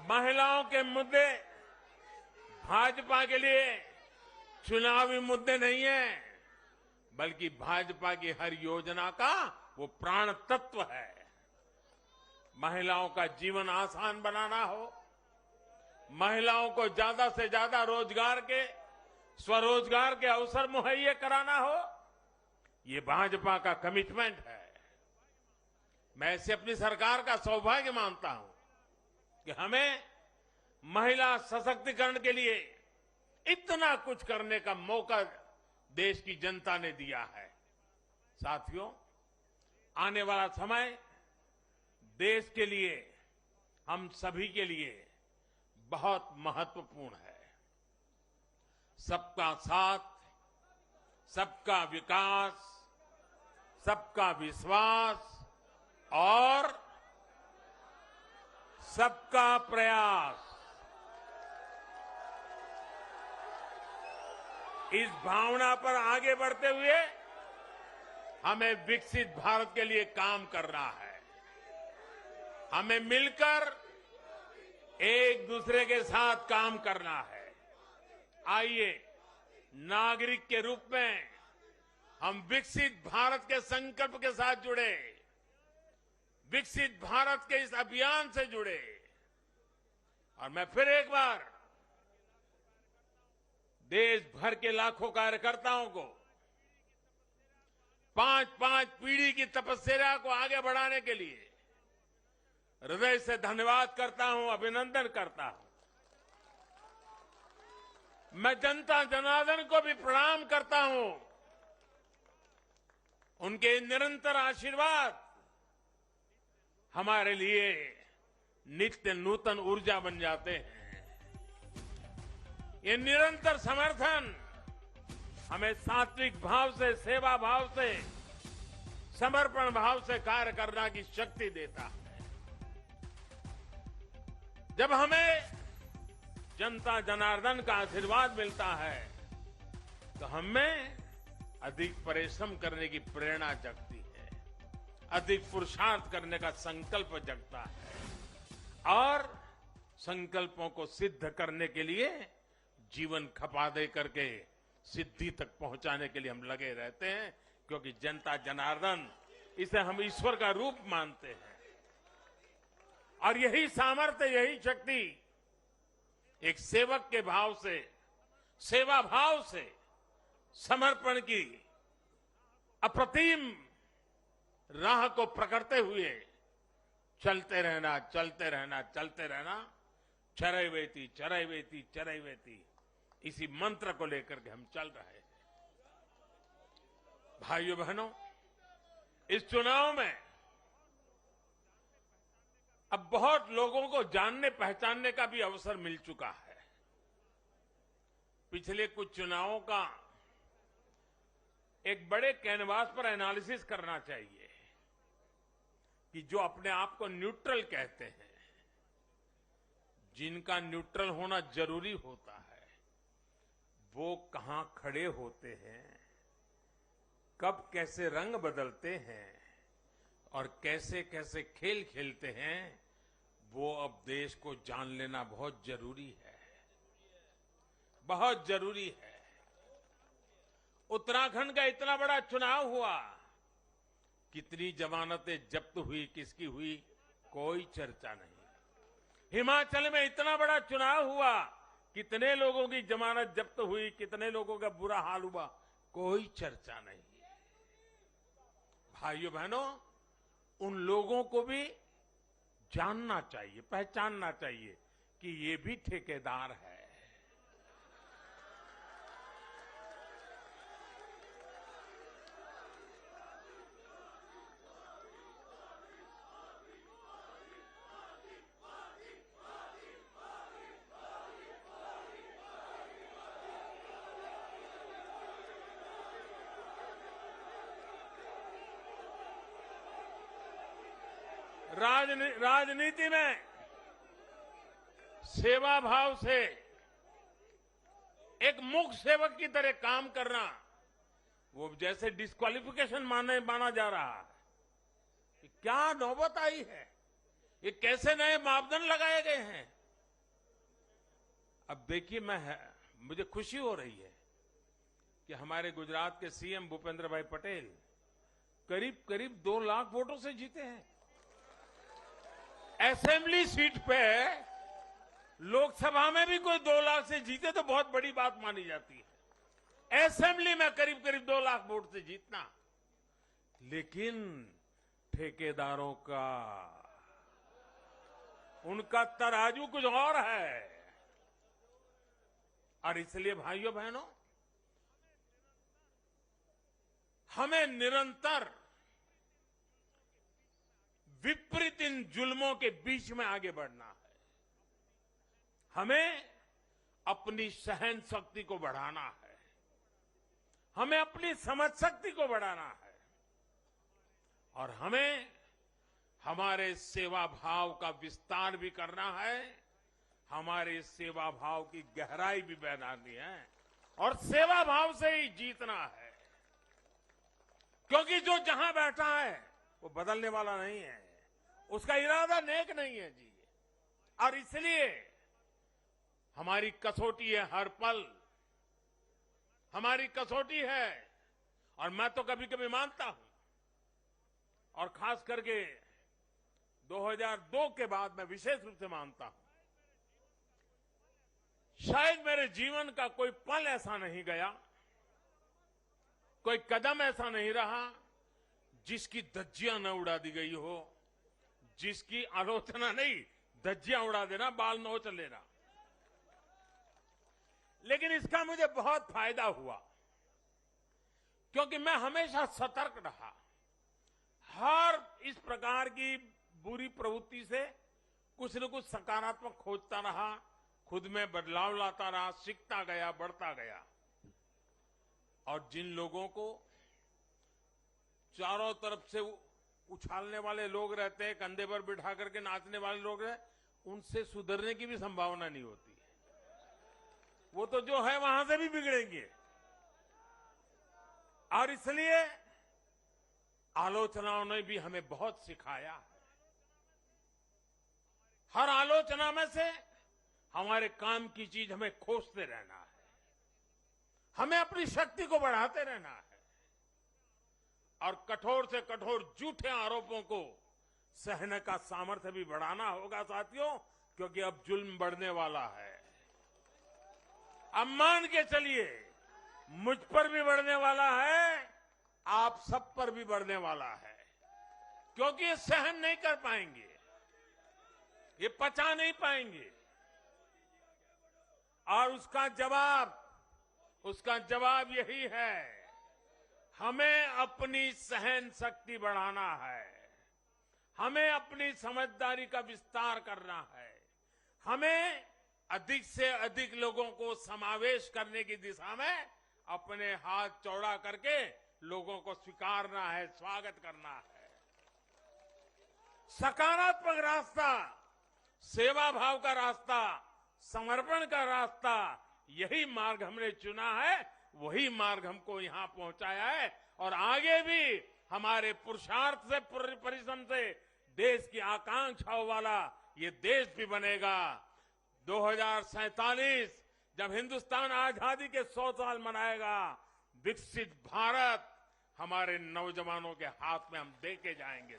महिलाओं के मुद्दे भाजपा के लिए चुनावी मुद्दे नहीं है, बल्कि भाजपा की हर योजना का वो प्राण तत्व है। महिलाओं का जीवन आसान बनाना हो, महिलाओं को ज्यादा से ज्यादा रोजगार के, स्वरोजगार के अवसर मुहैया कराना हो, ये भाजपा का कमिटमेंट है। मैं इसे अपनी सरकार का सौभाग्य मानता हूं कि हमें महिला सशक्तिकरण के लिए इतना कुछ करने का मौका देश की जनता ने दिया है। साथियों, आने वाला समय देश के लिए, हम सभी के लिए बहुत महत्वपूर्ण है। सबका साथ, सबका विकास, सबका विश्वास और सबका प्रयास, इस भावना पर आगे बढ़ते हुए हमें विकसित भारत के लिए काम करना है। हमें मिलकर एक दूसरे के साथ काम करना है। आइए, नागरिक के रूप में हम विकसित भारत के संकल्प के साथ जुड़े, विकसित भारत के इस अभियान से जुड़े। और मैं फिर एक बार देश भर के लाखों कार्यकर्ताओं को 5-5 पीढ़ी की तपस्या को आगे बढ़ाने के लिए हृदय से धन्यवाद करता हूं, अभिनंदन करता हूं। मैं जनता जनार्दन को भी प्रणाम करता हूं। उनके निरंतर आशीर्वाद हमारे लिए नित्य नूतन ऊर्जा बन जाते हैं। ये निरंतर समर्थन हमें सात्विक भाव से, सेवा भाव से, समर्पण भाव से कार्य करने की शक्ति देता है। जब हमें जनता जनार्दन का आशीर्वाद मिलता है तो हमें अधिक परिश्रम करने की प्रेरणा जगती है, अधिक पुरुषार्थ करने का संकल्प जगता है और संकल्पों को सिद्ध करने के लिए जीवन खपा दे करके सिद्धि तक पहुंचाने के लिए हम लगे रहते हैं, क्योंकि जनता जनार्दन, इसे हम ईश्वर का रूप मानते हैं। और यही सामर्थ्य, यही शक्ति एक सेवक के भाव से, सेवा भाव से, समर्पण की अप्रतिम राह को पकड़ते हुए चलते रहना, चलते रहना, चलते रहना, चरैवेति चरैवेति चरैवेति, इसी मंत्र को लेकर के हम चल रहे हैं। भाइयों बहनों, इस चुनाव में अब बहुत लोगों को जानने पहचानने का भी अवसर मिल चुका है। पिछले कुछ चुनावों का एक बड़े कैनवास पर एनालिसिस करना चाहिए कि जो अपने आप को न्यूट्रल कहते हैं, जिनका न्यूट्रल होना जरूरी होता है, वो कहां खड़े होते हैं, कब कैसे रंग बदलते हैं और कैसे कैसे खेल खेलते हैं, वो अब देश को जान लेना बहुत जरूरी है, बहुत जरूरी है। उत्तराखंड का इतना बड़ा चुनाव हुआ, कितनी जमानतें जब्त हुई, किसकी हुई, कोई चर्चा नहीं। हिमाचल में इतना बड़ा चुनाव हुआ, कितने लोगों की जमानत जब्त हुई, कितने लोगों का बुरा हाल हुआ, कोई चर्चा नहीं। भाइयों बहनों, उन लोगों को भी जानना चाहिए, पहचानना चाहिए कि ये भी ठेकेदार है। राजनीति में सेवा भाव से एक मूक सेवक की तरह काम करना, वो जैसे डिस्क्वालिफिकेशन माना जा रहा है। कि क्या नौबत आई है, ये कैसे नए मापदंड लगाए गए हैं। अब देखिए मुझे खुशी हो रही है कि हमारे गुजरात के सीएम भूपेंद्र भाई पटेल करीब करीब 2 लाख वोटों से जीते हैं। असेंबली सीट पे लोकसभा में भी कोई 2 लाख से जीते तो बहुत बड़ी बात मानी जाती है। असेंबली में करीब करीब 2 लाख वोट से जीतना, लेकिन ठेकेदारों का, उनका तराजू कुछ और है। और इसलिए भाइयों बहनों, हमें निरंतर विपरीत इन जुल्मों के बीच में आगे बढ़ना है। हमें अपनी सहन शक्ति को बढ़ाना है, हमें अपनी समझ शक्ति को बढ़ाना है, और हमें हमारे सेवा भाव का विस्तार भी करना है, हमारे सेवा भाव की गहराई भी बढ़ानी है, और सेवा भाव से ही जीतना है। क्योंकि जो जहां बैठा है वो बदलने वाला नहीं है, उसका इरादा नेक नहीं है जी। और इसलिए हमारी कसौटी है, हर पल हमारी कसौटी है। और मैं तो कभी कभी मानता हूं, और खास करके 2002 के बाद मैं विशेष रूप से मानता हूं, शायद मेरे जीवन का कोई पल ऐसा नहीं गया, कोई कदम ऐसा नहीं रहा जिसकी धज्जियां न उड़ा दी गई हो, जिसकी आलोचना नहीं, धज्जियां उड़ा देना, बाल नोच लेना। लेकिन इसका मुझे बहुत फायदा हुआ, क्योंकि मैं हमेशा सतर्क रहा। हर इस प्रकार की बुरी प्रवृत्ति से कुछ न कुछ सकारात्मक खोजता रहा, खुद में बदलाव लाता रहा, सीखता गया, बढ़ता गया। और जिन लोगों को चारों तरफ से उछालने वाले लोग रहते हैं, कंधे पर बिठा करके नाचने वाले लोग हैं, उनसे सुधरने की भी संभावना नहीं होती। वो तो जो है वहां से भी बिगड़ेंगे। और इसलिए आलोचनाओं ने भी हमें बहुत सिखाया है। हर आलोचना में से हमारे काम की चीज हमें खोजते रहना है, हमें अपनी शक्ति को बढ़ाते रहना है, और कठोर से कठोर झूठे आरोपों को सहने का सामर्थ्य भी बढ़ाना होगा साथियों, क्योंकि अब जुल्म बढ़ने वाला है। अब मान के चलिए, मुझ पर भी बढ़ने वाला है, आप सब पर भी बढ़ने वाला है, क्योंकि ये सहन नहीं कर पाएंगे, ये पचा नहीं पाएंगे। और उसका जवाब यही है, हमें अपनी सहन शक्ति बढ़ाना है, हमें अपनी समझदारी का विस्तार करना है, हमें अधिक से अधिक लोगों को समावेश करने की दिशा में अपने हाथ चौड़ा करके लोगों को स्वीकारना है, स्वागत करना है। सकारात्मक रास्ता, सेवा भाव का रास्ता, समर्पण का रास्ता, यही मार्ग हमने चुना है, वही मार्ग हमको यहां पहुंचाया है। और आगे भी हमारे पुरुषार्थ से, परिश्रम से देश की आकांक्षाओं वाला ये देश भी बनेगा। 2047 जब हिंदुस्तान आजादी के 100 साल मनाएगा, विकसित भारत हमारे नौजवानों के हाथ में हम देके जाएंगे।